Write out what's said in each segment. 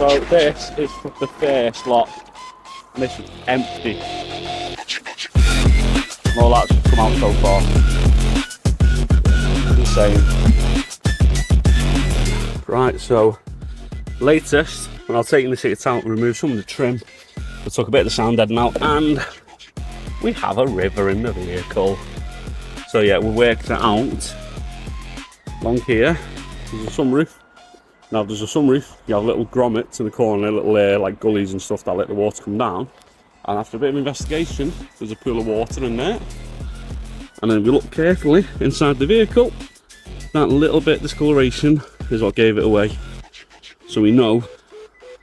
So this is the first lot, and this is empty. All that's come out so far. Insane. Right, so latest, and I'll take this seats out and remove some of the trim. We'll talk a bit of the sound deadening out, and we have a river in the vehicle. So yeah, we worked it out. Along here, there's a sunroof. Now there's a sunroof, you have little grommets in the corner, little like gullies and stuff that let the water come down. And after a bit of investigation, there's a pool of water in there. And then if we look carefully inside the vehicle, that little bit of discoloration is what gave it away. So we know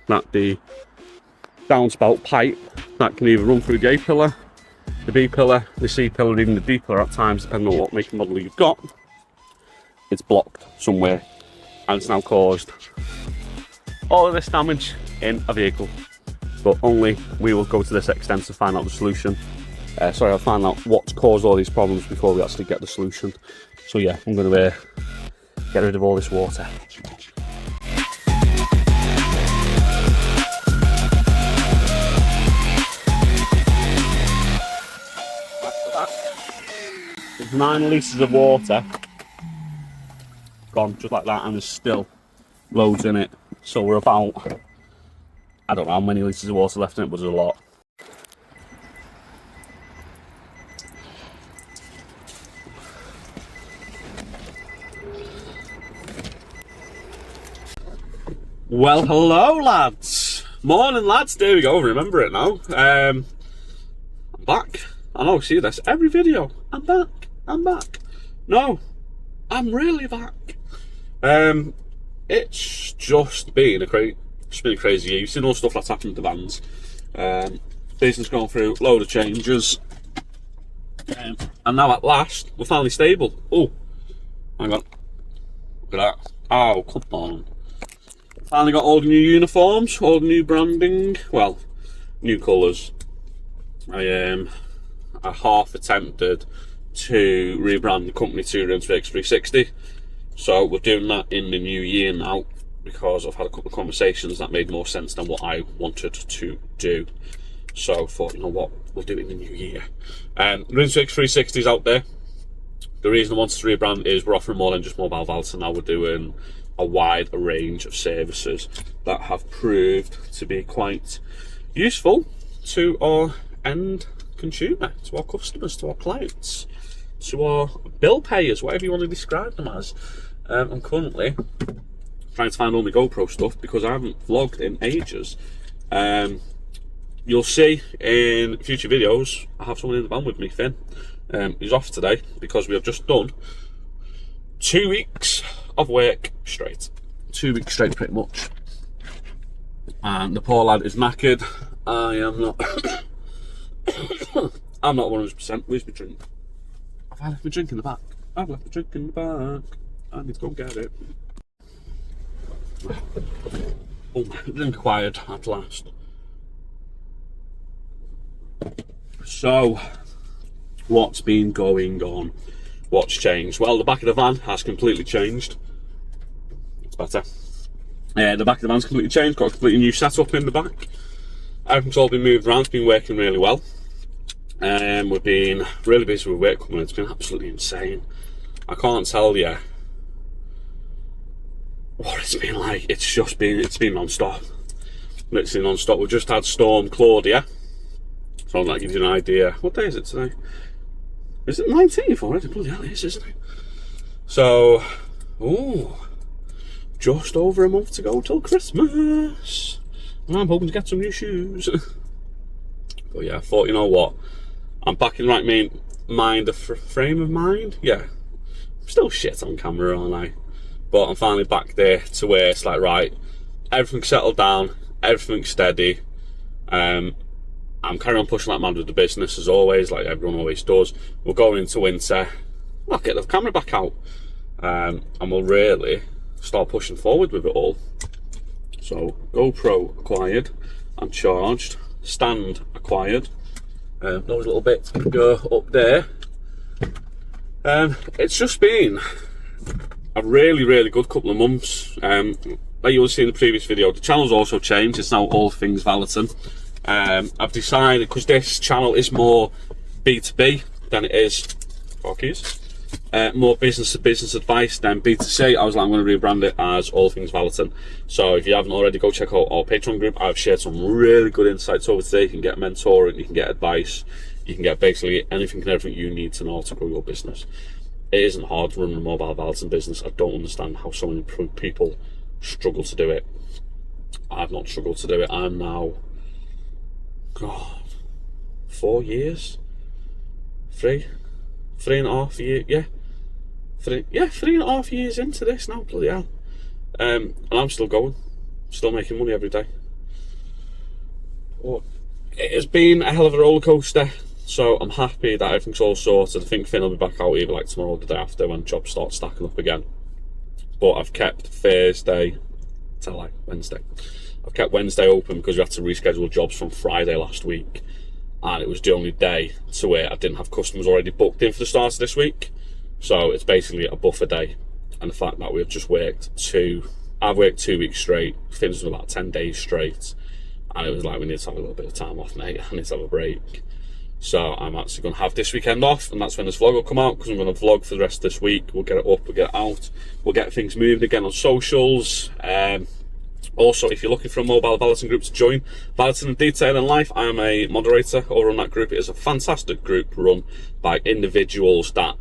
that the downspout pipe that can either run through the A pillar, the B pillar, the C pillar, or even the D pillar at times, depending on what make and model you've got, it's blocked somewhere, and it's now caused all of this damage in a vehicle. But only we will go to this extent to find out the solution. I'll find out what's caused all these problems before we actually get the solution. So yeah, I'm going to get rid of all this water. There's 9 litres of water gone just like that, and there's still loads in it. So we're about, I don't know how many litres of water left in it, but there's a lot. Well, hello lads. Morning lads, there we go, remember it now. I'm back. I know, see this every video. I'm back. No, I'm really back. It's just been a crazy year. You've seen all the stuff that's happened to the vans. Business gone through a load of changes. And now at last, we're finally stable. Oh, hang on. Look at that. Oh, come on. Finally got all the new uniforms, all the new branding. Well, new colours. I half attempted to rebrand the company to Rinseworks 360. So we're doing that in the new year now, because I've had a couple of conversations that made more sense than what I wanted to do. So I thought, you know what, we'll do it in the new year. Rinseworks 360 is out there. The reason I wanted to rebrand is we're offering more than just mobile valves, and now we're doing a wide range of services that have proved to be quite useful to our end consumer, to our customers, to our clients, to our bill payers, whatever you want to describe them as. I'm currently trying to find all my GoPro stuff because I haven't vlogged in ages. You'll see in future videos I have someone in the van with me, Finn. He's off today because we have just done 2 weeks of work straight. 2 weeks straight pretty much. And the poor lad is knackered. I am not I'm not 100%. Where's my drink? Have I left my drink in the back? I've left my drink in the back. I need to go get it. Oh, drink acquired at last. So, what's been going on? What's changed? Well, the back of the van has completely changed. It's better. The back of the van's completely changed. Got a completely new setup in the back. Everything's all been moved around. It's been working really well. We've been really busy with work coming in. It's been absolutely insane. I can't tell you what it's been like. It's been non-stop. Literally non-stop. We've just had Storm Claudia. So that gives you an idea. What day is it today? Is it 19th already? Bloody hell it is, isn't it? So, just over a month to go till Christmas. And I'm hoping to get some new shoes. But yeah, I thought, you know what? I'm back in the right frame of mind. Yeah. I'm still shit on camera, aren't I? But I'm finally back there to where it's like, right, everything's settled down, everything's steady. I'm carrying on pushing like mad with the business as always, like everyone always does. We're going into winter. I'll get the camera back out. And we'll really start pushing forward with it all. So, GoPro acquired and charged. Stand acquired. Those little bits can go up there. It's just been a really, really good couple of months. like you will see in the previous video, the channel's also changed. It's now All Things Valeton. I've decided, because this channel is more B2B than it is more business to business advice than B2C, I was like, I'm going to rebrand it as All Things Valeton. So if you haven't already, go check out our Patreon group. I've shared some really good insights over today. You can get mentoring, you can get advice, you can get basically anything and everything you need to know to grow your business. It isn't hard running a mobile valeting business. I don't understand how so many people struggle to do it. I've not struggled to do it. I'm now, God, 4 years? 3.5 years, 3.5 years into this now, bloody hell. And I'm still going, still making money every day. But it has been a hell of a roller coaster, so I'm happy that everything's all sorted. I think Finn will be back out either like tomorrow or the day after when jobs start stacking up again. But I've kept Thursday till like Wednesday. I've kept Wednesday open because we had to reschedule jobs from Friday last week, and it was the only day to where I didn't have customers already booked in for the start of this week. So it's basically a buffer day, and the fact that we've just I've worked 2 weeks straight, Finn's been about 10 days straight, and it was like, we need to have a little bit of time off, mate. I need to have a break. So I'm actually going to have this weekend off, and that's when this vlog will come out, because I'm going to vlog for the rest of this week. We'll get it up, we'll get it out, we'll get things moving again on socials. Also, if you're looking for a mobile valeting group to join, Valeting and Detailing Life, I'm a moderator over on that group. It is a fantastic group run by individuals that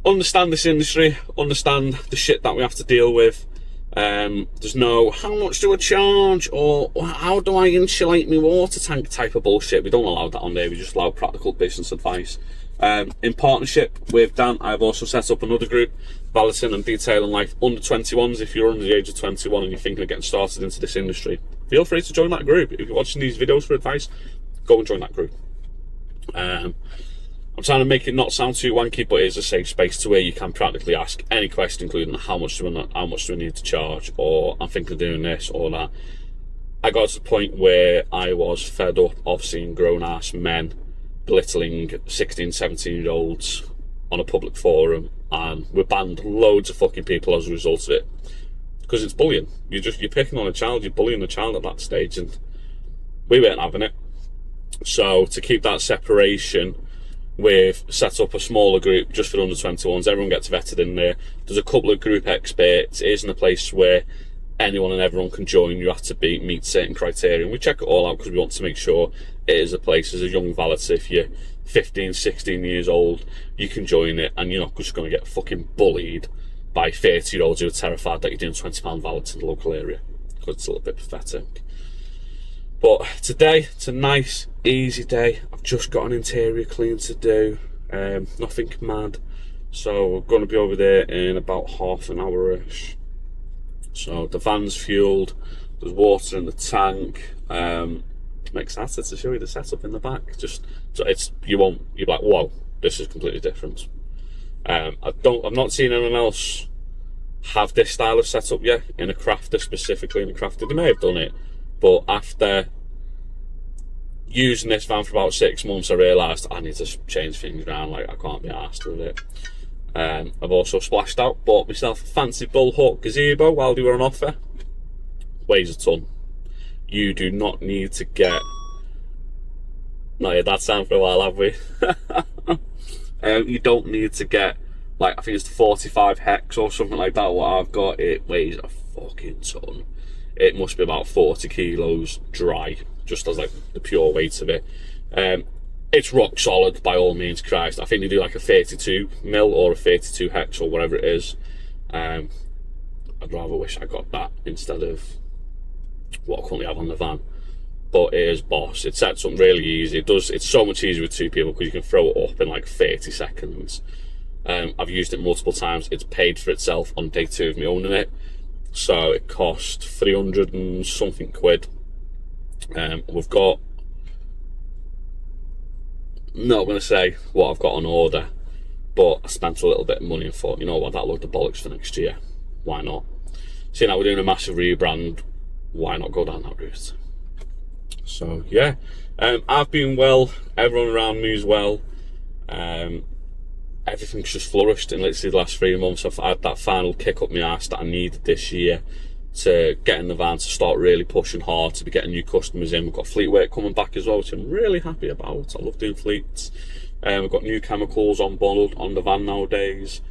understand this industry, understand the shit that we have to deal with. There's no how much do I charge or how do I insulate my water tank type of bullshit. We don't allow that on there. We just allow practical business advice. In partnership with Dan, I've also set up another group, Valeting and Detailing Life under 21s. If you're under the age of 21 and you're thinking of getting started into this industry, feel free to join that group. If you're watching these videos for advice, go and join that group. I'm trying to make it not sound too wanky, but it is a safe space to where you can practically ask any question, including how much do we need to charge, or I'm thinking of doing this or that. I got to the point where I was fed up of seeing grown-ass men belittling 16, 17-year-olds on a public forum, and we banned loads of fucking people as a result of it. Because it's bullying. You're picking on a child, you're bullying a child at that stage, and we weren't having it. So to keep that separation, we've set up a smaller group just for under 21s. Everyone gets vetted in there. There's a couple of group experts. It isn't a place where anyone and everyone can join. You have to meet certain criteria, and we check it all out because we want to make sure it is a place. As a young valeter, if you're 15, 16 years old, you can join it, and you're not just going to get fucking bullied by 30-year-olds who are terrified that you're doing £20 valet in the local area, because it's a little bit pathetic. But today, it's a nice, easy day. I've just got an interior clean to do, nothing mad. So we're going to be over there in about half an hour-ish. So the van's fueled, there's water in the tank. I'm excited to show you the setup in the back. Just so you're like, whoa, this is completely different. I've not seen anyone else have this style of setup yet in a crafter, specifically in a crafter. They may have done it, but after using this van for about 6 months, I realised I need to change things around. Like, I can't be arsed with it. I've also splashed out, bought myself a fancy bullhawk gazebo while they were on offer. Weighs a ton. You do not need to get... Not had that sound for a while, have we? You don't need to get, like, I think it's the 45 hex or something like that. What I've got, it weighs a fucking ton. It must be about 40 kilos dry, just as like the pure weight of it. It's rock solid by all means, Christ. I think they do like a 32 mil or a 32 hex or whatever it is. I'd rather wish I got that instead of what I currently have on the van. But it is boss. It sets up really easy. It's so much easier with 2 people because you can throw it up in like 30 seconds. I've used it multiple times. It's paid for itself on day 2 of me owning it. So it cost 300 and something quid. We've got, not going to say what I've got on order, but I spent a little bit of money and thought, you know what, that'll load the bollocks for next year. Why not? Seeing how we're doing a massive rebrand, why not go down that route? So yeah, I've been well, everyone around me is well. Everything's just flourished in literally the last 3 months. I've had that final kick up my arse that I needed this year. to get in the van to start really pushing hard to be getting new customers in. We've got fleet work coming back as well, which I'm really happy about. I love doing fleets. We've got new chemicals on board on the van nowadays.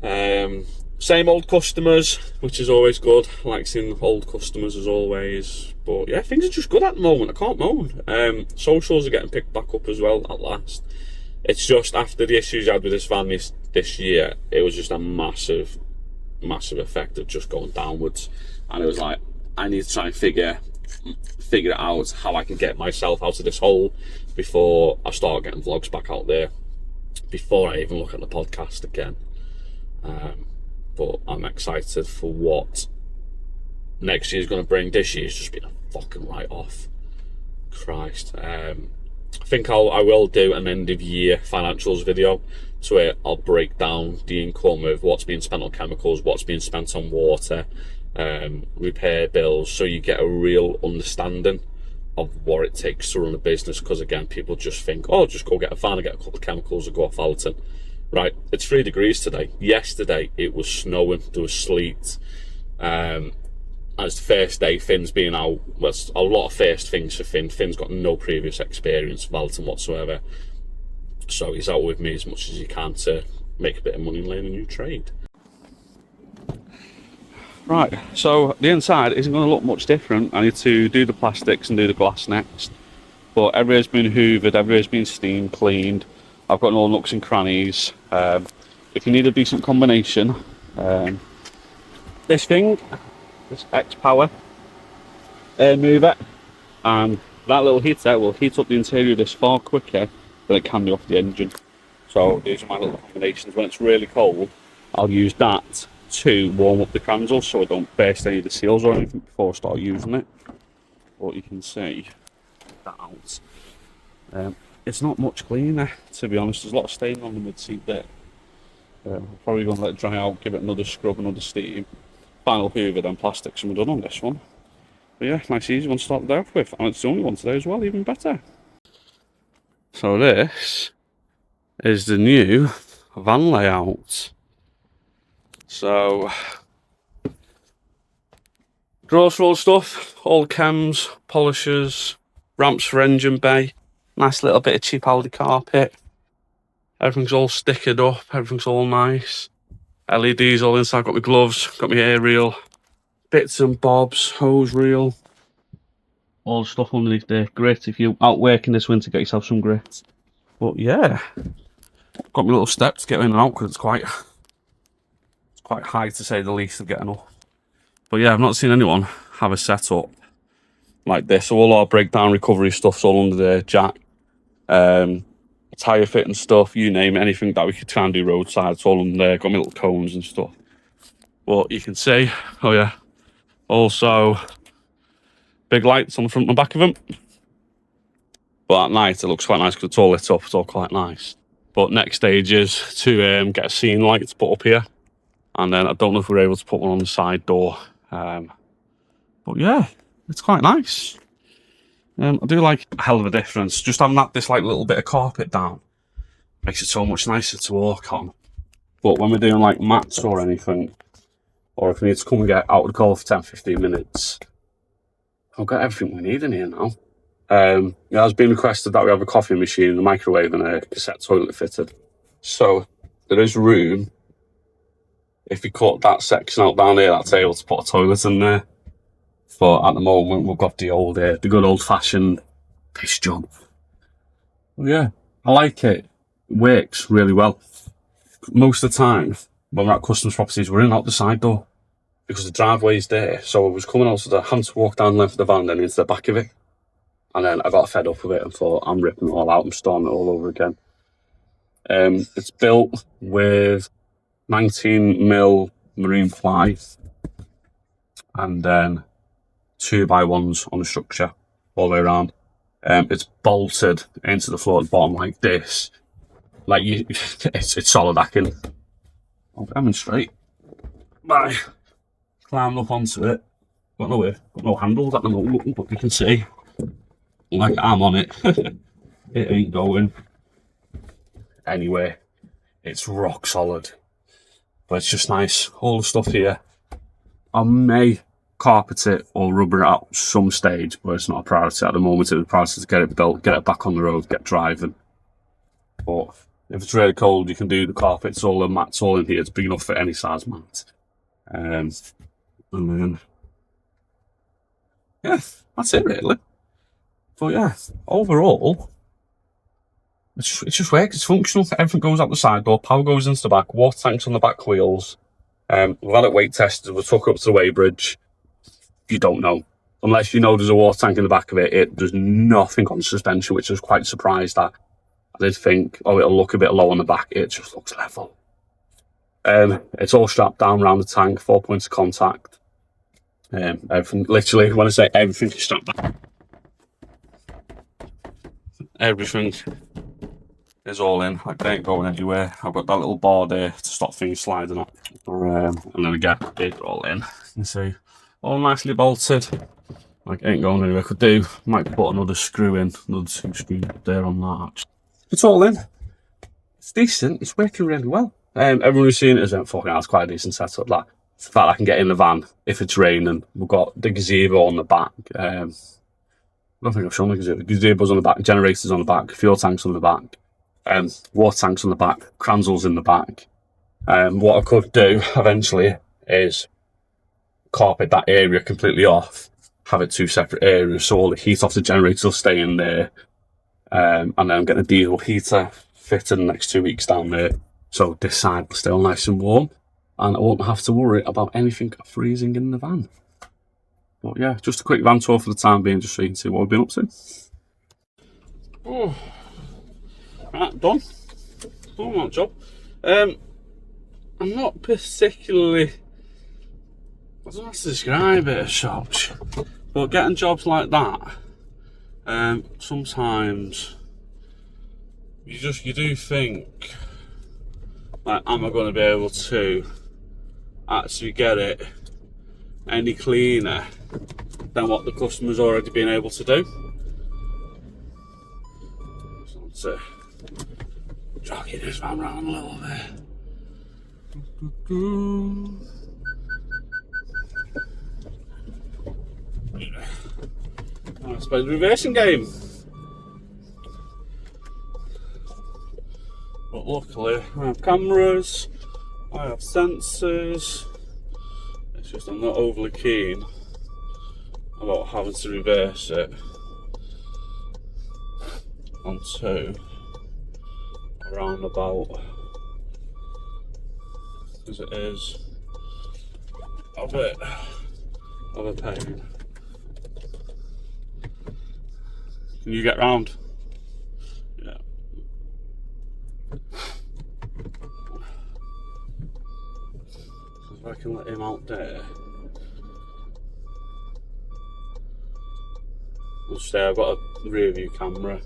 Same old customers, which is always good. I like seeing old customers as always. But yeah, things are just good at the moment. I can't moan. Socials are getting picked back up as well at last. It's just after the issues I had with this van this year, it was just a massive effect of just going downwards. And it was like, I need to try and figure it out how I can get myself out of this hole before I start getting vlogs back out there, before I even look at the podcast again. But I'm excited for what next year's going to bring. This year's just been a fucking write-off. Christ. I think I will do an end of year financials video to where I'll break down the income of what's being spent on chemicals, what's being spent on water, repair bills, so you get a real understanding of what it takes to run a business. Because again, people just think, oh, just go get a van and get a couple of chemicals and go off Allerton. Right, it's 3 degrees today. Yesterday it was snowing, there was sleet. And it's the first day, Finn's been out. Well, it's a lot of first things for Finn. Finn's got no previous experience of Allerton whatsoever. So he's out with me as much as he can to make a bit of money and learn a new trade. Right, so the inside isn't going to look much different. I need to do the plastics and do the glass next. But everywhere's been hoovered, everywhere's been steam cleaned. I've got no nooks and crannies. If you need a decent combination, this thing, this X-Power air mover, and that little heater will heat up the interior of this far quicker than it can do off the engine. So these are my little combinations. When it's really cold, I'll use that to warm up the candle so I don't burst any of the seals or anything before I start using it. But you can see that out. It's not much cleaner, to be honest. There's a lot of stain on the mid-seat there. I'm probably going to let it dry out, give it another scrub, another steam. Final hoover, then plastics, and we're done on this one. But yeah, nice easy one to start the day off with. And it's the only one today as well, even better. So this is the new van layout. So, drawers for all stuff, all chems, polishers, ramps for engine bay. Nice little bit of cheap Aldi carpet. Everything's all stickered up, everything's all nice. LEDs all inside, got my gloves, got my aerial, bits and bobs, hose reel. All the stuff underneath there, grit. If you're out working this winter, get yourself some grit. But yeah, got my little step to get in and out because it's quite high to say the least of getting up. But yeah, I've not seen anyone have a setup like this. So all our breakdown recovery stuff's all under there, jack. Tyre fitting stuff, you name it, anything that we could try and do roadside, it's all under there. Got my little cones and stuff. But you can see, oh yeah, also big lights on the front and back of them. But at night it looks quite nice because it's all lit up, it's all quite nice. But next stage is to get a scene light to put up here. And then I don't know if we're able to put one on the side door. But yeah, it's quite nice. I do like a hell of a difference. Just having this like little bit of carpet down makes it so much nicer to walk on. But when we're doing like mats or anything, or if we need to come and get out of the car for 10-15 minutes, I've got everything we need in here now. It has been requested that we have a coffee machine, a microwave and a cassette toilet fitted. So there is room, if we cut that section out down here, that's able to put a toilet in there. But at the moment, we've got the good old-fashioned piss jug. Well, yeah, I like it. It works really well. Most of the time, when we're at customers' properties, we're in and out the side door because the driveway's there. So I was coming out, so I had to walk down the length of the van and then into the back of it. And then I got fed up with it and thought, I'm ripping it all out, I'm starting it all over again. It's built with 19mm marine ply and then 2x1s on the structure all the way around. It's bolted into the floor at the bottom like this. Like it's solid backing. I'll demonstrate by climbing up onto it. Got no handles at the moment, but you can see like I'm on it. It ain't going anywhere. It's rock solid. But it's just nice. All the stuff here I may carpet it or rubber it out some stage, but it's not a priority at the moment. It's a priority to get it built, get it back on the road, get driving. But if it's really cold, you can do the carpets, all the mats, all in here. It's big enough for any size mat. And then, yeah, that's it really. But yeah, overall, it just works. It's functional. Everything goes out the side door. Power goes into the back. Water tanks on the back wheels. We've had it weight tested. We took it up to the weighbridge. You don't know. Unless you know there's a water tank in the back of it, there's nothing on the suspension, which I was quite surprised at. I did think, oh, it'll look a bit low on the back. It just looks level. It's all strapped down around the tank, 4 points of contact. Everything, literally, when I say everything is strapped down, everything is all in. Like, they ain't going anywhere. I've got that little bar there to stop things sliding off. And then again, it's all in. You can see, all nicely bolted. Like, ain't going anywhere. Could do, might put another screw in, another 2 screws there on that, actually. It's all in. It's decent. It's working really well. Everyone who's seen it has been, fucking hell, it's quite a decent setup. That it's the fact I can get in the van if it's raining. We've got the gazebo on the back. I don't think I've shown the gazebo. The gazebo's on the back, generators on the back, fuel tanks on the back, water tanks on the back, Kranzels in the back. What I could do eventually is carpet that area completely off, have it 2 separate areas, so all the heat off the generators will stay in there. And then I'm getting a diesel heater fitted in the next 2 weeks down there, so this side will stay nice and warm, and I won't have to worry about anything freezing in the van. But yeah, just a quick van tour for the time being, just so you can see what we've been up to. Oh, right, done. Done that job. I'm not particularly, I don't know how to describe it as such, but getting jobs like that, sometimes you do think, like, am I going to be able to actually get it any cleaner than what the customer's already been able to do? So let's jockey this van around a little bit. Let's play the reversing game. But luckily I have cameras, I have sensors. It's just I'm not overly keen about having to reverse it onto a roundabout, because it is a bit of a pain. Can you get round? Yeah. If I can let him out there. I'll say I've got a rear view camera.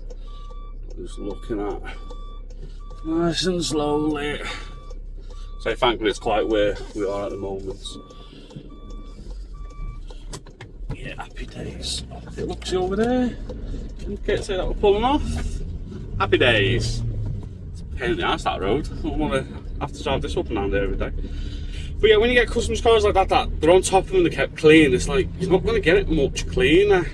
I'm just looking at nice and slowly. So thankfully it's quite where we are at the moment. Yeah, happy days. It looks over there. Okay, say that we're pulling off. Happy days. It's a pain in the ass, that road. I don't want to have to drive this up and down there every day. But yeah, when you get customers cars like that, they're on top of them, they kept clean. It's like, you're not going to get it much cleaner.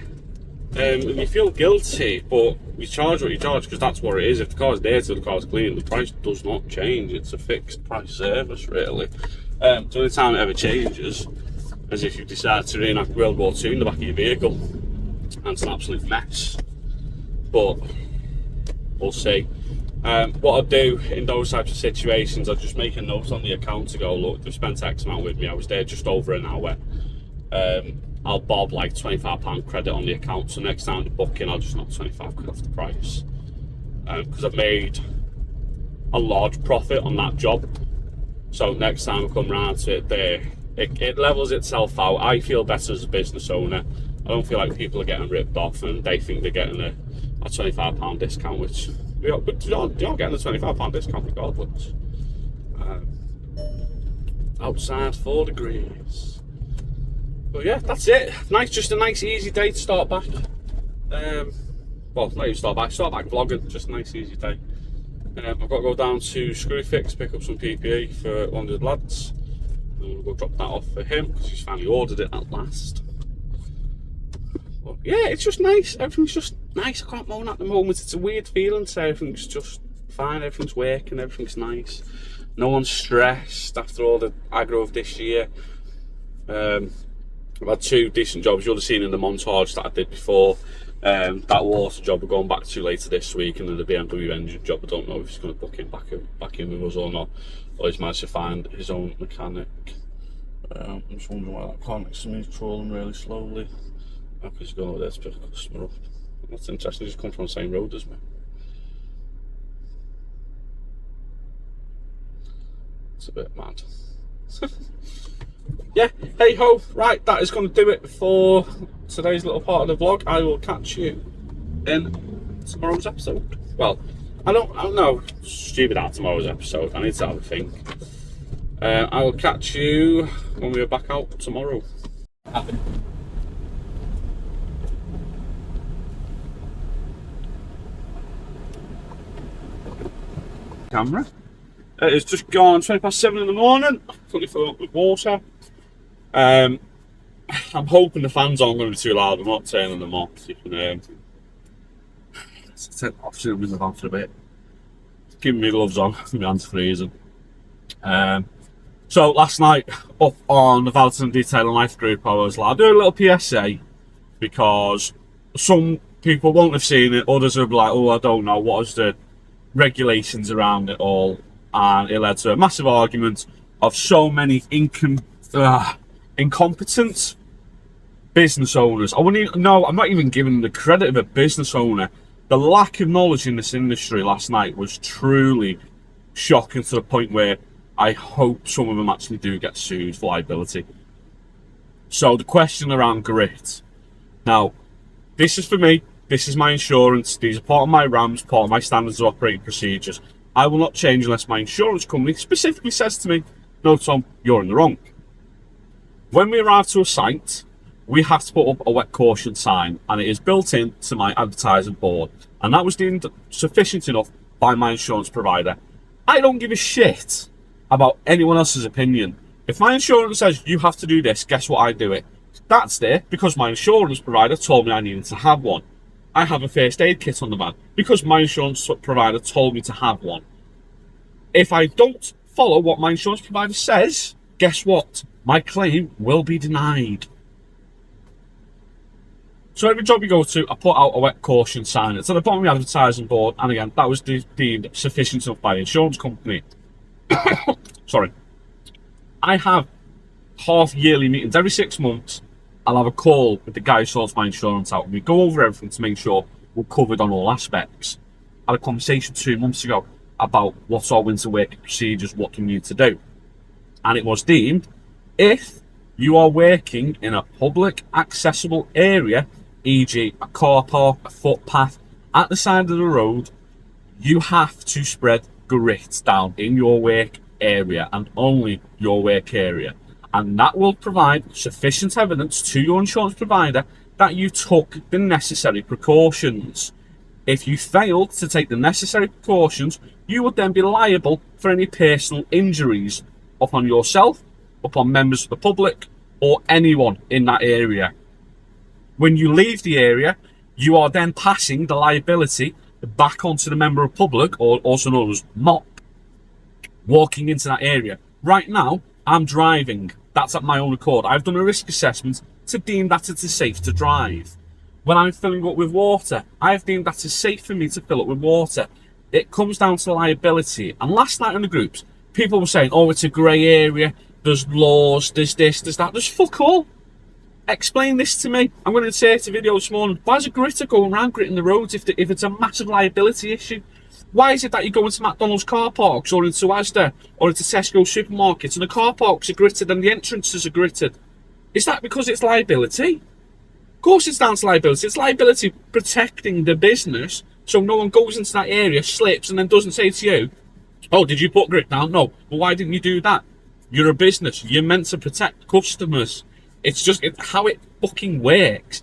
And you feel guilty, but you charge what you charge because that's what it is. If the car's dirty, the car's clean, the price does not change. It's a fixed price service, really. The only time it ever changes is if you decide to reenact World War II in the back of your vehicle, and it's an absolute mess. But we'll see. What I'll do in those types of situations, I'll just make a note on the account to go, look, they've spent X amount with me, I was there just over an hour. I'll bob like £25 credit on the account, so next time they book in, I'll just knock 25 quid off the price. Because I've made a large profit on that job. So next time I come round to it, it levels itself out. I feel better as a business owner. I don't feel like people are getting ripped off and they think they're getting a £25 discount, which you're getting a £25 discount regardless. Outside 4 degrees. But yeah, that's it. Nice, just a nice easy day to start back. Well, not even start back vlogging, just a nice easy day. I've got to go down to Screwfix, pick up some PPE for one of the lads. We'll go drop that off for him because he's finally ordered it at last. But yeah, it's just nice. Everything's just nice. I can't moan at the moment. It's a weird feeling, so everything's just fine. Everything's working. Everything's nice. No one's stressed after all the aggro of this year. I've had 2 decent jobs. You'll have seen in the montage that I did before. That water job we're going back to later this week, and then the BMW engine job. I don't know if he's going to book him back in with us or not, or he's managed to find his own mechanic. I'm just wondering why that car next to me is crawling really slowly. Because he's going over there to pick a customer up. That's interesting. He's come from the same road as me. It's a bit mad. Yeah, hey ho, right, that is going to do it for today's little part of the vlog. I will catch you in tomorrow's episode. Well, I don't know, stupid out tomorrow's episode. I need to have a think. I will catch you when we are back out tomorrow. Camera. It's just gone 7:20 in the morning. Fully filled up with water. I'm hoping the fans aren't going to be too loud. I'm not turning them off. So you can take off soon in the van for a bit. Keeping my gloves on. My hands freezing. So last night up on the Valeton Detail and Life group, I was like, I'll do a little PSA because some people won't have seen it. Others will be like, oh, I don't know. What is the regulations around it all? And it led to a massive argument of so many incompetent business owners. I wouldn't even, no, I'm not even giving them the credit of a business owner. The lack of knowledge in this industry last night was truly shocking, to the point where I hope some of them actually do get sued for liability. So the question around grit. Now, this is for me. This is my insurance. These are part of my RAMs, part of my standards of operating procedures. I will not change unless my insurance company specifically says to me, no, Tom, you're in the wrong. When we arrive to a site, we have to put up a wet caution sign, and it is built in to my advertising board. And that was deemed sufficient enough by my insurance provider. I don't give a shit about anyone else's opinion. If my insurance says you have to do this, guess what? I do it. That's there because my insurance provider told me I needed to have one. I have a first aid kit on the van because my insurance provider told me to have one. If I don't follow what my insurance provider says, guess what? My claim will be denied. So every job you go to, I put out a wet caution sign. It's at the bottom of the advertising board, and again, that was deemed sufficient enough by the insurance company. Sorry. I have half-yearly meetings every 6 months. I'll have a call with the guy who sorts my insurance out, and we go over everything to make sure we're covered on all aspects. I had a conversation 2 months ago about what's our winter working procedures, what do we need to do. And it was deemed, if you are working in a public accessible area, e.g. a car park, a footpath, at the side of the road, you have to spread grit down in your work area and only your work area. And that will provide sufficient evidence to your insurance provider that you took the necessary precautions. If you failed to take the necessary precautions, you would then be liable for any personal injuries upon yourself, upon members of the public, or anyone in that area. When you leave the area, you are then passing the liability back onto the member of the public, or also known as MOP, walking into that area. Right now, I'm driving. That's at my own accord. I've done a risk assessment to deem that it is safe to drive. When I'm filling up with water, I've deemed that it's safe for me to fill up with water. It comes down to liability. And last night in the groups, people were saying, oh, it's a grey area, there's laws, there's this, there's that. There's fuck all. Explain this to me. I'm going to say it a video this morning. Why is a gritter going around gritting the roads if it's a massive liability issue? Why is it that you go into McDonald's car parks or into Asda or into Tesco supermarkets and the car parks are gritted and the entrances are gritted? Is that because it's liability? Of course it's down to liability. It's liability protecting the business so no one goes into that area, slips, and then doesn't say to you, oh, did you put grit down? No. Well, why didn't you do that? You're a business. You're meant to protect customers. It's just how it fucking works.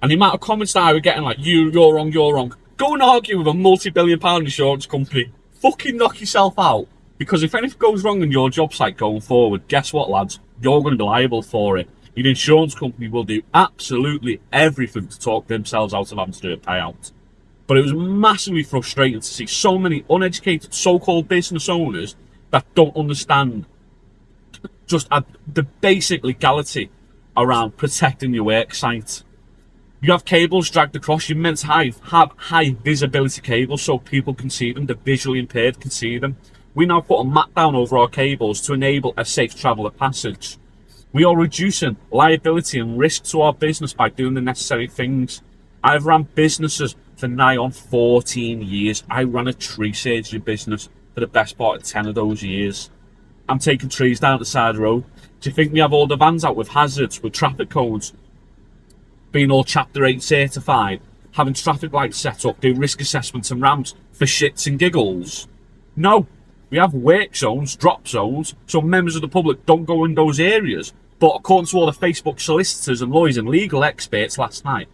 And the amount of comments that I were getting like, you're wrong, you're wrong. Go and argue with a multi-billion-pound insurance company. Fucking knock yourself out. Because if anything goes wrong in your job site going forward, guess what, lads? You're going to be liable for it. Your insurance company will do absolutely everything to talk themselves out of having to do a payout. But it was massively frustrating to see so many uneducated so-called business owners that don't understand just the basic legality around protecting your work site. You have cables dragged across. You're meant to have high visibility cables so people can see them. The visually impaired can see them. We now put a mat down over our cables to enable a safe travel of passage. We are reducing liability and risk to our business by doing the necessary things. I've run businesses for nigh on 14 years. I ran a tree surgery business for the best part of 10 of those years. I'm taking trees down the side of the road. Do you think we have all the vans out with hazards, with traffic cones, being all Chapter 8 certified, having traffic lights set up, doing risk assessments and ramps for shits and giggles? No. We have work zones, drop zones, so members of the public don't go in those areas. But according to all the Facebook solicitors and lawyers and legal experts last night,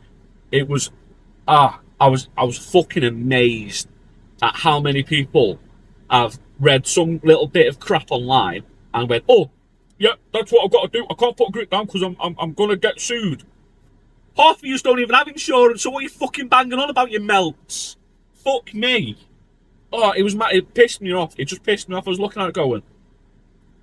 it was, I was fucking amazed at how many people have read some little bit of crap online and went, oh, yeah, that's what I've got to do. I can't put a grip down because I'm going to get sued. Half of you don't even have insurance, so what are you fucking banging on about, you melts? Fuck me. Oh, it was mad. It pissed me off. It just pissed me off. I was looking at it going,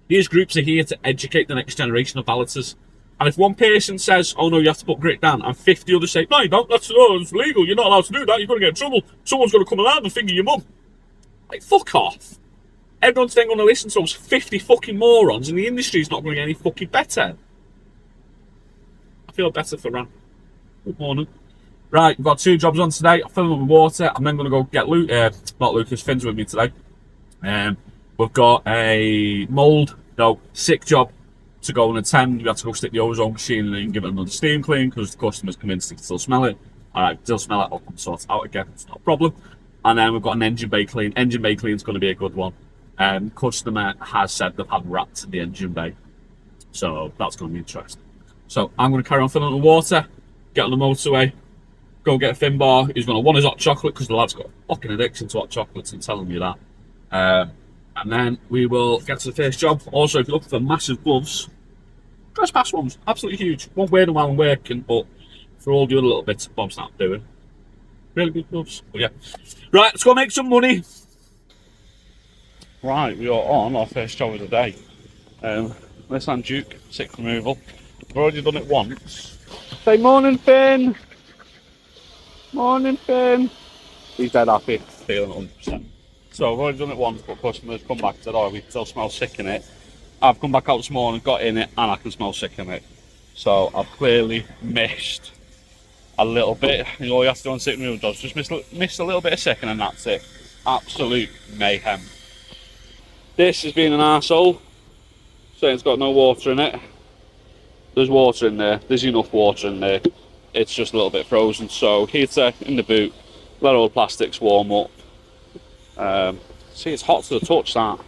these groups are here to educate the next generation of ballotters. And if one person says, oh no, you have to put grit down, and 50 others say, no, you don't, that's legal, you're not allowed to do that, you're going to get in trouble, someone's going to come around and finger your mum. Like, fuck off. Everyone's then going to listen to those 50 fucking morons, and the industry's not going to get any fucking better. I feel better for Ran. Good morning. Right, we've got 2 jobs on today. I'm filling up with water. I'm then going to go get not Lucas, Finn's with me today. We've got a sick job to go and attend. We have to go stick the ozone machine and then give it another steam clean because the customer's convinced they can still smell it. Alright, still smell it, I'll come sort it out again, it's not a problem. And then we've got an engine bay clean. Engine bay clean is going to be a good one. Customer has said they've had rats in the engine bay, so that's going to be interesting. So I'm going to carry on filling up the water, get on the motorway, go get a Finn bar. He's going to want his hot chocolate because the lad's got a fucking addiction to hot chocolates, and telling you that. And then we will get to the first job. Also, if you're looking for massive gloves, trespass ones, absolutely huge. Won't wear them while I'm working, but for all the other little bits Bob's not doing. Really good gloves. But yeah. Right, let's go make some money. Right, we are on our first job of the day. This and Duke, sick removal. I've already done it once. Say morning, Finn. Morning, Finn. He's dead happy, feeling 100%. So I've already done it once, but customers come back and said, oh, we still smell sick in it. I've come back out this morning, got in it, and I can smell sick in it. So I've clearly missed a little bit. You know, all you have to do on sick removal jobs, just miss a little bit of sick, and then that's it. Absolute mayhem. This has been an arsehole, saying it's got no water in it. There's water in there, there's enough water in there. It's just a little bit frozen, so heater in the boot, let all the plastics warm up. See, it's hot to the touch, that.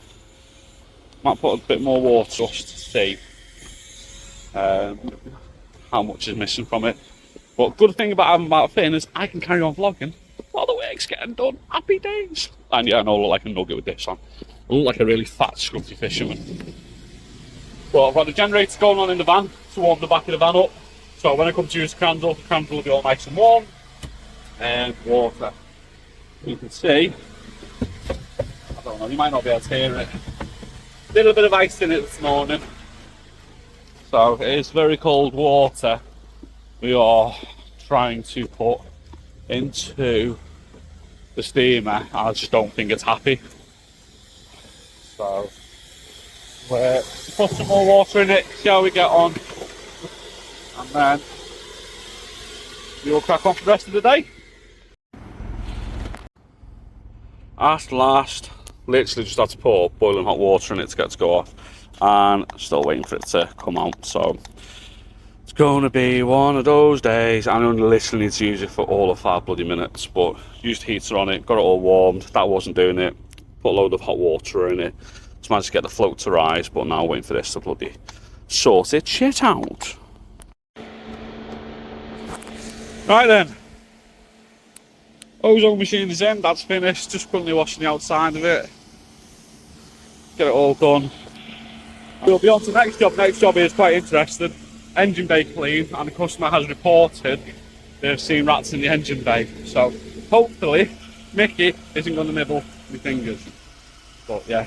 Might put a bit more water just to see how much is missing from it. But good thing about having about Finn is I can carry on vlogging while the work's getting done. Happy days. And yeah, I know I look like a nugget with this on. I look like a really fat, scruffy fisherman. But I've got the generator going on in the van to warm the back of the van up. So when I come to use the candle will be all nice and warm. And water. You can see, I don't know, you might not be able to hear it. A little bit of ice in it this morning. So it is very cold water we are trying to put into the steamer. I just don't think it's happy. So we'll put some more water in it, see how we get on. And then we will crack on for the rest of the day. At last, literally just had to pour boiling hot water in it to get it to go off, and still waiting for it to come out. So it's going to be one of those days. I only literally need to use it for all of 5 bloody minutes, but used the heater on it, got it all warmed. That wasn't doing it. Put a load of hot water in it to manage to get the float to rise, but now waiting for this to bloody sort it shit out. Right then, ozone machine is in, that's finished, just currently washing the outside of it. get it all done. We'll be on to the next job. Next job is quite interesting. Engine bay clean, and the customer has reported they've seen rats in the engine bay. So hopefully Mickey isn't going to nibble my fingers. But yeah,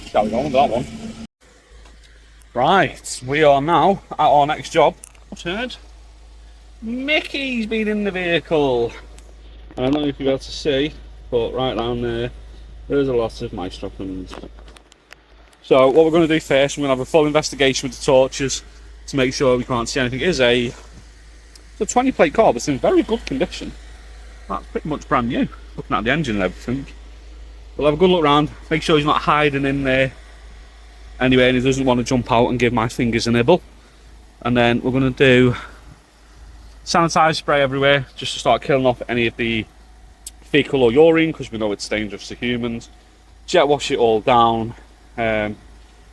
shall we go on with that one? Right, we are now at our next job. What's heard? Mickey's been in the vehicle. I don't know if you'll be able to see, but right down there's a lot of mice droppings. So what we're going to do first, we're going to have a full investigation with the torches to make sure we can't see anything. It's a 20 plate car, but it's in very good condition. That's pretty much brand new, looking at the engine and everything. We'll have a good look around, make sure he's not hiding in there anyway and he doesn't want to jump out and give my fingers a nibble. And then we're going to do sanitize spray everywhere just to start killing off any of the fecal or urine, because we know it's dangerous to humans. Jet wash it all down,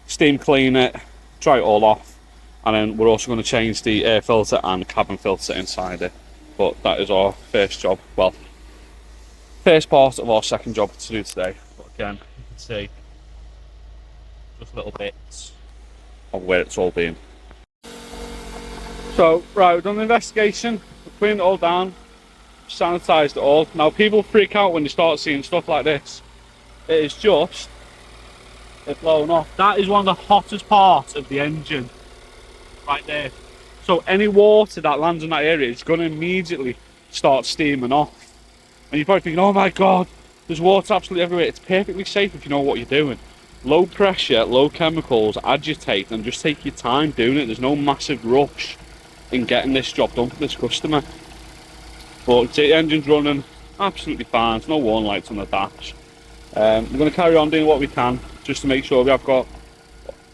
steam clean it, dry it all off, and then we're also going to change the air filter and cabin filter inside it. But that is our first job, well, first part of our second job to do today. But again, you can see just little bits of where it's all been. So, right, we've done the investigation, we've cleaned it all down, sanitised it all. Now, people freak out when they start seeing stuff like this. It is just, it's blown off. That is one of the hottest parts of the engine, right there. So any water that lands in that area is going to immediately start steaming off. And you're probably thinking, oh my God, there's water absolutely everywhere. It's perfectly safe if you know what you're doing. Low pressure, low chemicals, agitate, and just take your time doing it. There's no massive rush in getting this job done for this customer. But the engine's running absolutely fine. There's no warning lights on the dash. We're going to carry on doing what we can just to make sure we have got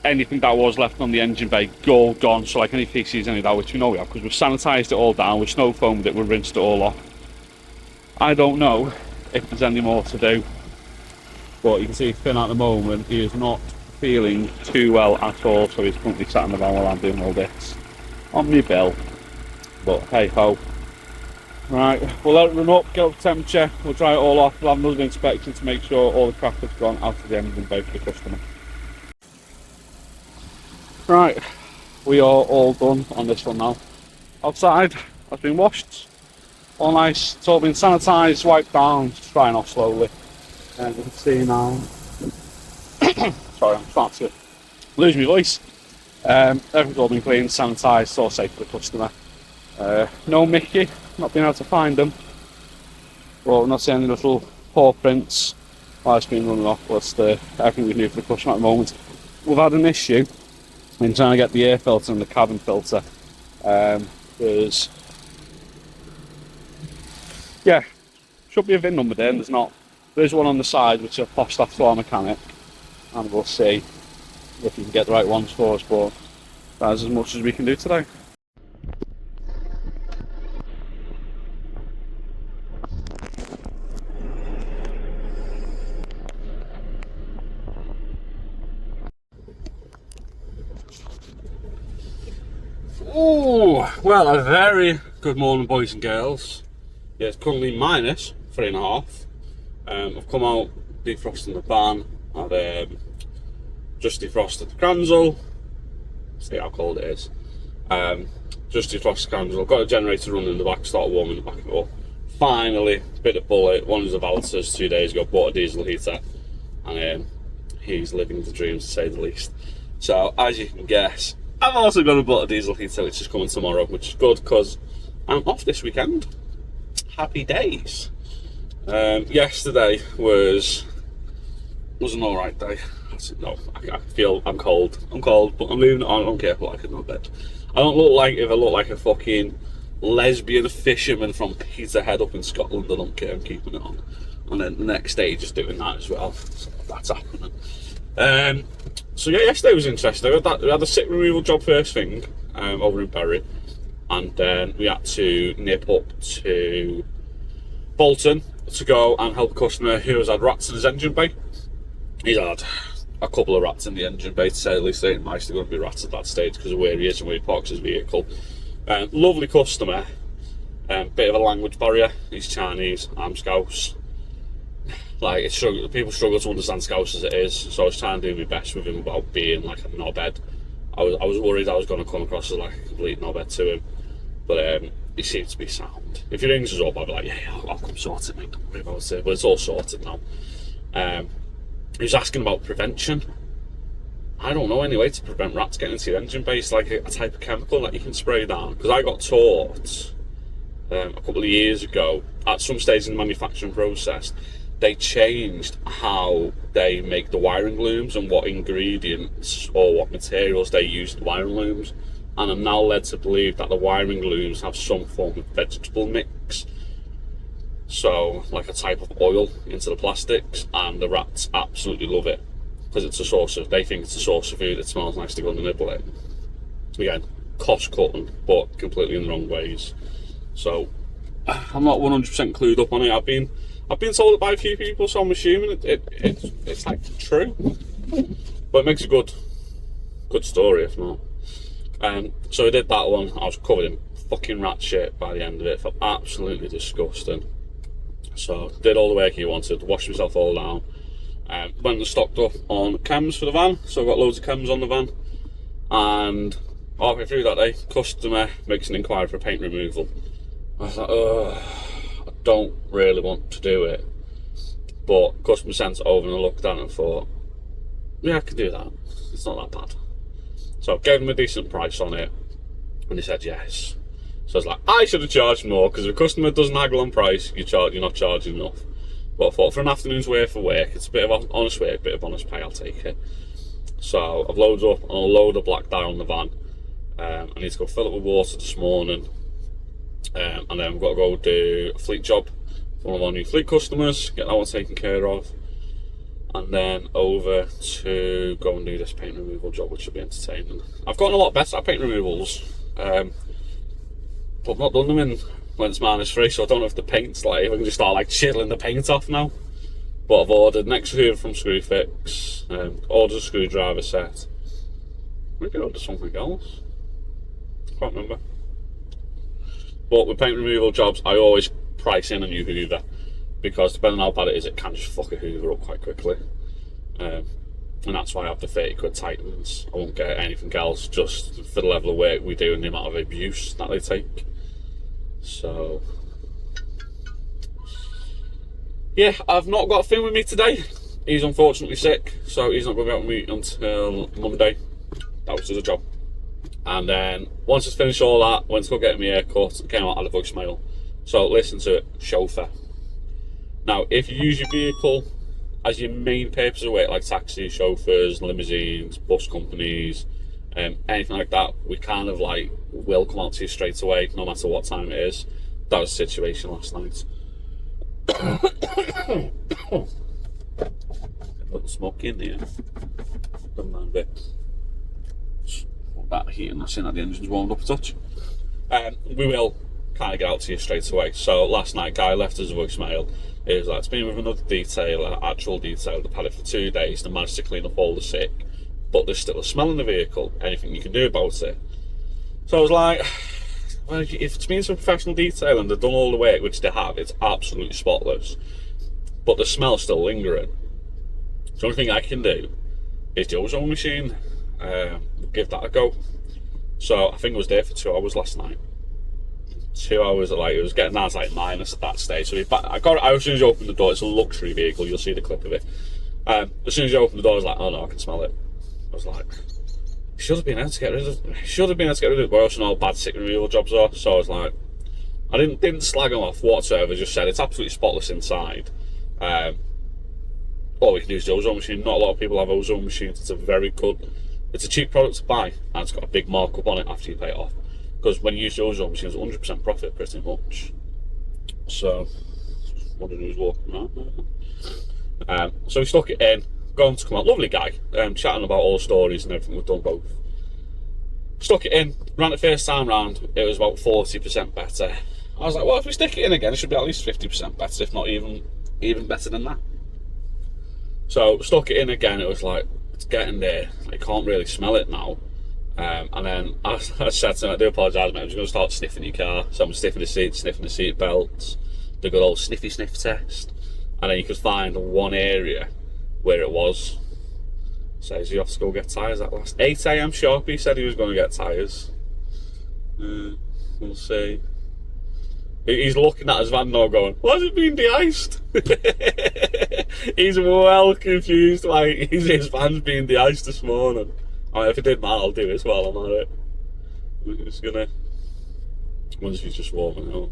anything that was left on the engine bay gone. So like any feces, any of that, which we know we have, because we've sanitised it all down, we've snow foamed it, we've rinsed it all off. I don't know if there's any more to do, but you can see Finn at the moment, he is not feeling too well at all, so he's currently sat in the van while I'm doing all this on my bill. But hey ho. Right, we'll let it run up, get up the temperature, we'll dry it all off, we'll have another inspection to make sure all the crap has gone out of the engine bay for the customer. Right, we are all done on this one now. Outside has been washed, all nice, it's all been sanitised, wiped down, just drying off slowly. And you can see now, sorry, I'm starting to lose my voice. Everything's all been cleaned, sanitised, it's all safe for the customer. No Mickey, not being able to find them. Well, we're not seeing any little paw prints while it's been running off. That's everything we do for the customer at the moment. We've had an issue in trying to get the air filter and the cabin filter. There's, yeah, should be a VIN number there, and there's not. There's one on the side which I've passed off to our mechanic, and we'll see if we can get the right ones for us, but that's as much as we can do today. Oh, well, a very good morning, boys and girls. Yeah, it's currently -3.5. I've come out, defrosting the van. I've just defrosted the Kranzel. See how cold it is. Just defrosted the Kranzel. I've got a generator running in the back, start warming the back up. Finally, bit of bullet. One of the Valters 2 days ago, bought a diesel heater, and he's living the dream, to say the least. So, as you can guess, I've also got a bought a diesel heater, which is coming tomorrow, which is good because I'm off this weekend. Happy days. Yesterday was an alright day. No, I feel I'm cold. I'm cold, but I'm moving on. I don't care if I look like it, not bad. I don't look like, if I look like a fucking lesbian fisherman from Peterhead up in Scotland, I don't care, I'm keeping it on. And then the next day just doing that as well. So that's happening. So yeah, yesterday was interesting. We had a sick removal job first thing over in Bury, and then we had to nip up to Bolton to go and help a customer who has had rats in his engine bay. He's had a couple of rats in the engine bay, to say the least. They ain't nice, they're going to be rats at that stage because of where he is and where he parks his vehicle. Lovely customer, bit of a language barrier. He's Chinese, I'm Scouse. Like, people struggle to understand Scouse as it is, so I was trying to do my best with him about being like a knobhead. I was worried I was going to come across as like a complete knobhead to him, but he seemed to be sound. If he rings us up, I'll be like, yeah, I'll come sort it, mate, don't worry about it. But it's all sorted now. He was asking about prevention. I don't know any way to prevent rats getting into your engine bay. It's like a type of chemical that you can spray down. Because I got taught a couple of years ago, at some stage in the manufacturing process, they changed how they make the wiring looms and what ingredients or what materials they use in the wiring looms. And I'm now led to believe that the wiring looms have some form of vegetable mix. So, like a type of oil into the plastics, and the rats absolutely love it. Because they think it's a source of food that smells nice to go and nibble it. Again, cost cutting, but completely in the wrong ways. So, I'm not 100% clued up on it. I've been told it by a few people, so I'm assuming it's like true. But it makes a good story, if not. So I did that one. I was covered in fucking rat shit by the end of it. Felt absolutely disgusting. So did all the work he wanted, washed myself all down. Went and stocked up on chems for the van. So I got loads of chems on the van. And halfway through that day, customer makes an inquiry for paint removal. I was like, I don't really want to do it. But customer sent it over and I looked at it and thought, yeah, I can do that. It's not that bad. So I gave him a decent price on it, and he said yes. So I was like, I should have charged more, because if a customer doesn't haggle on price, you're not charging enough. But I thought for an afternoon's worth of work, it's a bit of honest work, a bit of honest pay, I'll take it. So I've loaded up on a load of black dye on the van. I need to go fill it with water this morning. And then I've got to go do a fleet job for one of our new fleet customers, get that one taken care of. And then over to go and do this paint removal job, which will be entertaining. I've gotten a lot better at paint removals, but I've not done them when it's -3, so I don't know if the paint's like, if I can just start like chiseling the paint off now. But I've ordered an extra from Screwfix, ordered a screwdriver set. Maybe I ordered something else. I can't remember. But with paint removal jobs, I always price in a new Hoover, because depending on how bad it is, it can just fuck a Hoover up quite quickly. And that's why I have the 30 quid Titans. I won't get anything else, just for the level of work we do and the amount of abuse that they take. So, yeah, I've not got Finn with me today. He's unfortunately sick, so he's not going to be with me until Monday. That was the job. And then, once I finished all that, went to go get him a haircut, came out, had a voicemail. So, listen to it, chauffeur. Now, if you use your vehicle as your main purpose of work, like taxis, chauffeurs, limousines, bus companies, anything like that, we kind of like will come out to you straight away, no matter what time it is. That was the situation last night. A little smoky in here. Don't mind it. Put that heat and that's in that the engine's warmed up a touch. We will kind of get out to you straight away. So last night, guy left us a voicemail. It was like, it's been with another detailer, actual detailer. They've had it for 2 days. They managed to clean up all the sick, but there's still a smell in the vehicle. Anything you can do about it? So I was like, well, if it's been to a professional detailer and they've done all the work, which they have, it's absolutely spotless, but the smell's still lingering. The only thing I can do is the ozone machine. Give that a go. So I think I was there for 2 hours last night. 2 hours, like, it was getting down to like minus at that stage. So I got it out as soon as you open the door. It's a luxury vehicle, you'll see the clip of it. As soon as you open the door, I was like, oh no, I can smell it. I was like, should have been able to get rid of it, but I also know how bad sick removal jobs are. So I was like, I didn't slag them off whatsoever, just said it's absolutely spotless inside. All we can do is the ozone machine. Not a lot of people have ozone machines. It's a cheap product to buy, and it's got a big markup on it after you pay it off. Because when you use the ozone machine, it's 100% profit pretty much. So, what did he was walking around. So we stuck it in, going to come out, lovely guy, chatting about all the stories and everything we've done both. Stuck it in, ran it first time round, it was about 40% better. I was like, well, if we stick it in again, it should be at least 50% better, if not even better than that. So, stuck it in again, it was like, it's getting there, I can't really smell it now. And then I said to him, I do apologise, mate, I'm just going to start sniffing your car. So I'm sniffing the seats, sniffing the seat belts, the good old sniffy sniff test. and then you could find one area where it was. Says you have to go get tyres at last. 8 AM sharp, he said he was going to get tyres. We'll see. He's looking at his van now going, why has it been de-iced? He's well confused why his van's been de-iced this morning. I mean, if it did matter, I'll do it as well, I'm at it. We're just gonna... Once he's just warming up.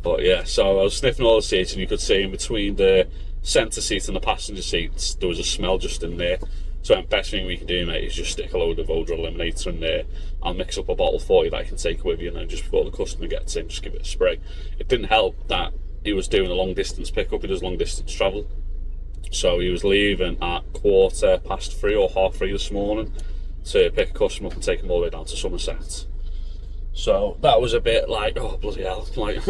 But yeah, so I was sniffing all the seats, and you could see in between the centre seat and the passenger seats, there was a smell just in there. So the best thing we can do, mate, is just stick a load of odour eliminator in there. I'll mix up a bottle for you that you can take with you, and then just before the customer gets in, just give it a spray. It didn't help that he was doing a long distance pickup. He does long distance travel. So he was leaving at 3:15 or 3:30 this morning to pick a customer up and take him all the way down to Somerset. So that was a bit like, oh bloody hell, like,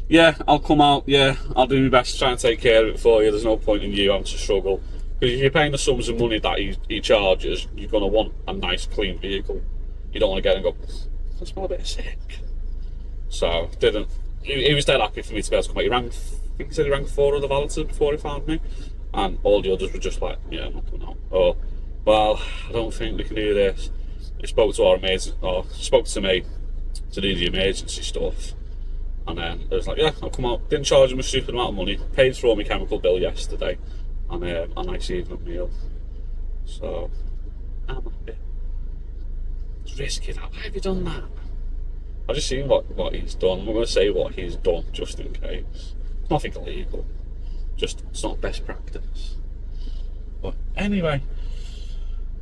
yeah, I'll come out, yeah, I'll do my best to try and take care of it for you. There's no point in you having to struggle. Because if you're paying the sums of money that he charges, you're going to want a nice clean vehicle. You don't want to get and go, I smell a bit sick. So, he was dead happy for me to be able to come out. I think he said he rang 4 other valeters before he found me. And all the others were just like, yeah, I'm not coming out. Oh, well, I don't think we can do this. He spoke to spoke to me to do the emergency stuff. And then I was like, yeah, I'll come out. Didn't charge him a stupid amount of money. Paid for all my chemical bill yesterday. And a nice evening meal. So, I'm happy. It's risky that. Why have you done that? I've just seen what he's done. I'm not going to say what he's done just in case. It's nothing illegal. Just, it's not best practice. But anyway.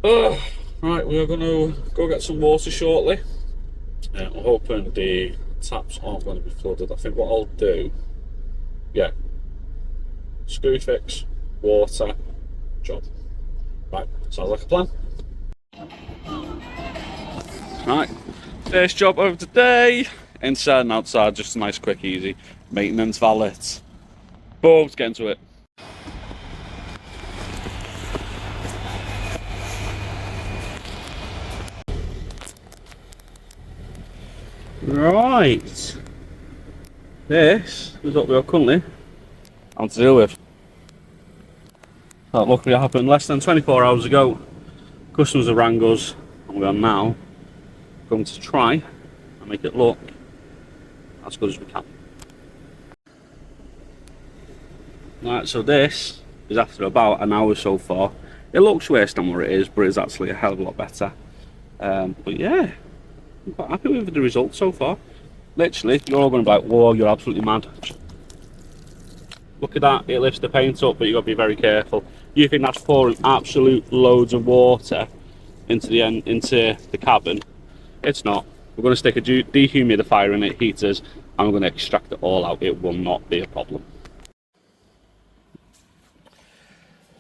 Right, we're going to go get some water shortly. I'm hoping the taps aren't going to be flooded. I think what I'll do, yeah, screw fix, water, job. Right, sounds like a plan. Right, first job of the day. Inside and outside, just a nice, quick, easy maintenance valet. Boom, let's get into it. Right, this is what we are currently on to deal with. That luckily happened less than 24 hours ago. Customers have rang us, and we are now going to try and make it look as good as we can. Right, so this is after about an hour so far. It looks worse than what it is, but it's actually a hell of a lot better. But yeah, I'm quite happy with the results so far. Literally, you're all going to be like, whoa, you're absolutely mad. Look at that, it lifts the paint up, but you've got to be very careful. You think that's pouring absolute loads of water into the cabin. It's not. We're going to stick a dehumidifier in it, heaters, and we're going to extract it all out. It will not be a problem.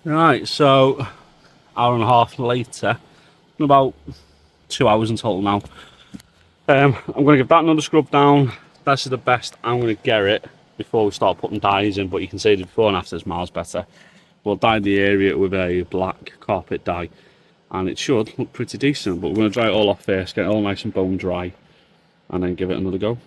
Right, so hour and a half later, about 2 hours in total now. I'm going to give that another scrub down. That's the best I'm going to get it before we start putting dyes in, but you can see the before and after is miles better. We'll dye the area with a black carpet dye, and it should look pretty decent, but we're going to dry it all off first, get it all nice and bone dry, and then give it another go.